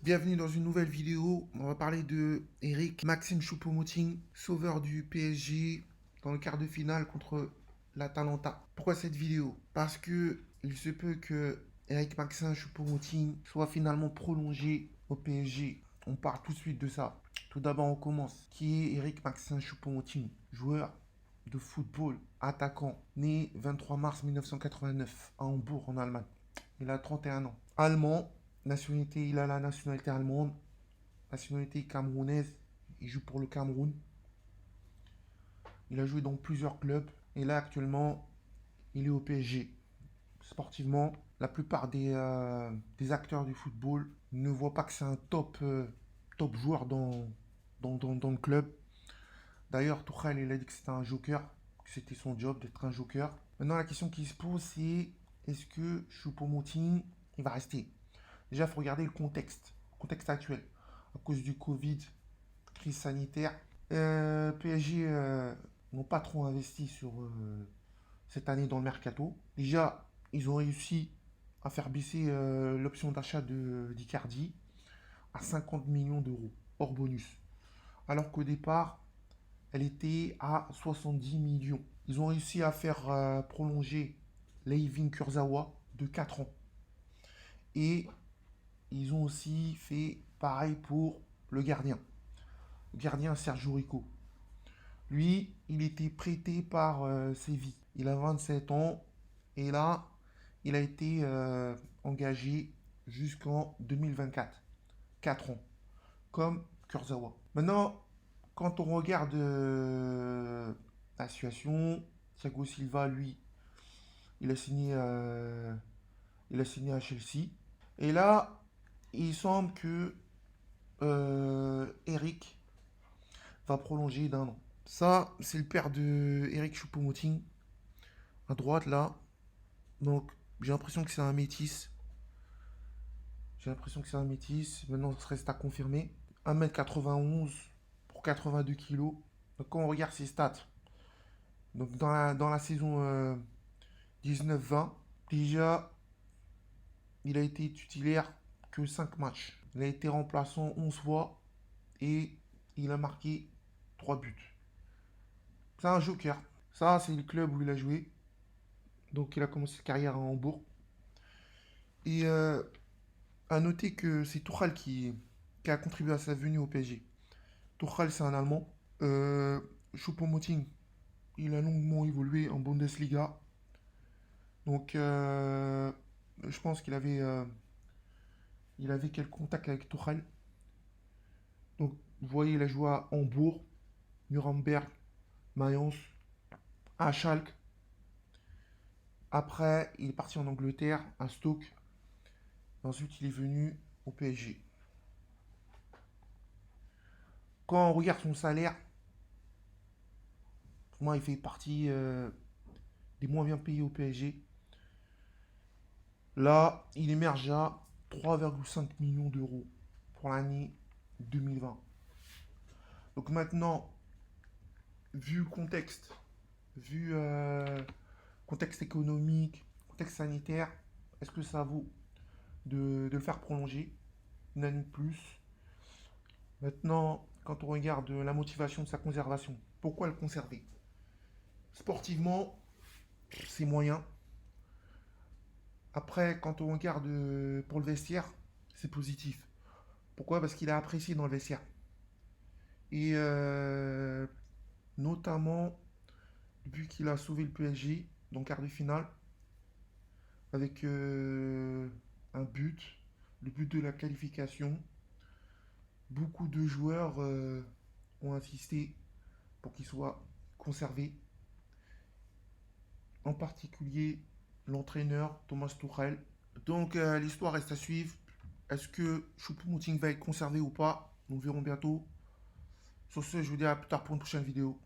Bienvenue dans une nouvelle vidéo. On va parler de Eric Maxime Choupo-Moting, sauveur du PSG dans le quart de finale contre l'Atalanta. Pourquoi cette vidéo? Parce que il se peut que Eric Maxime Choupo-Moting soit finalement prolongé au PSG. On parle tout de suite de ça. Tout d'abord, on commence. Qui est Eric Maxime Choupo-Moting? Joueur de football, attaquant, né 23 mars 1989 à Hambourg en Allemagne. Il a 31 ans. Allemand, nationalité, il a la nationalité allemande, nationalité camerounaise, il joue pour le Cameroun. Il a joué dans plusieurs clubs et là actuellement, il est au PSG. Sportivement, la plupart des acteurs du football ne voient pas que c'est un top joueur dans le club. D'ailleurs, Tuchel, il a dit que c'était un joker, que c'était son job d'être un joker. Maintenant, la question qui se pose, c'est est-ce que Choupo-Moting, il va rester? Déjà, il faut regarder le contexte actuel. À cause du Covid, crise sanitaire, PSG n'ont pas trop investi sur cette année dans le mercato. Déjà, ils ont réussi à faire baisser l'option d'achat d'Icardi à 50 millions d'euros, hors bonus. Alors qu'au départ, elle était à 70 millions. Ils ont réussi à faire prolonger Layvin Kurzawa de 4 ans. Et ils ont aussi fait pareil pour le gardien. Le gardien Sergio Rico. Lui, il était prêté par Séville. Il a 27 ans et là, il a été engagé jusqu'en 2024. 4 ans. Comme Kurzawa. Maintenant, quand on regarde la situation, Thiago Silva, lui, il a signé, à Chelsea. Et là, il semble que Eric va prolonger d'un an. Ça, c'est le père de Eric Choupo-Moting, à droite là. Donc, j'ai l'impression que c'est un métis. Maintenant, ça reste à confirmer. 1m91 pour 82 kilos. Donc, quand on regarde ses stats, donc dans la saison 19-20, déjà, il a été titulaire que 5 matchs. Il a été remplaçant 11 fois et il a marqué 3 buts. C'est un joker. Ça, c'est le club où il a joué. Donc, il a commencé sa carrière à Hambourg. Et à noter que c'est Tuchel qui a contribué à sa venue au PSG. Tuchel, c'est un Allemand. Choupo-Moting, il a longuement évolué en Bundesliga. Donc, je pense il avait quel contact avec Tuchel. Donc, vous voyez, il a joué à Hambourg, Nuremberg, Mayence, à Schalke. Après, il est parti en Angleterre, à Stoke. Ensuite, il est venu au PSG. Quand on regarde son salaire, pour moi, il fait partie des moins bien payés au PSG. Là, il émerge à 3,5 millions d'euros pour l'année 2020. Donc maintenant, vu le contexte, vu contexte économique, contexte sanitaire, est-ce que ça vaut de le faire prolonger une année de plus? Maintenant, quand on regarde la motivation de sa conservation, pourquoi le conserver? Sportivement, c'est moyen. Après, quand on regarde pour le vestiaire, c'est positif. Pourquoi? Parce qu'il est apprécié dans le vestiaire. Et notamment, vu qu'il a sauvé le PSG dans le quart de finale, avec un but, le but de la qualification, beaucoup de joueurs ont insisté pour qu'il soit conservé. En particulier l'entraîneur Thomas Tuchel. Donc l'histoire reste à suivre. Est-ce que Choupo-Moting va être conservé ou pas? Nous verrons bientôt. Sur ce, je vous dis à plus tard pour une prochaine vidéo.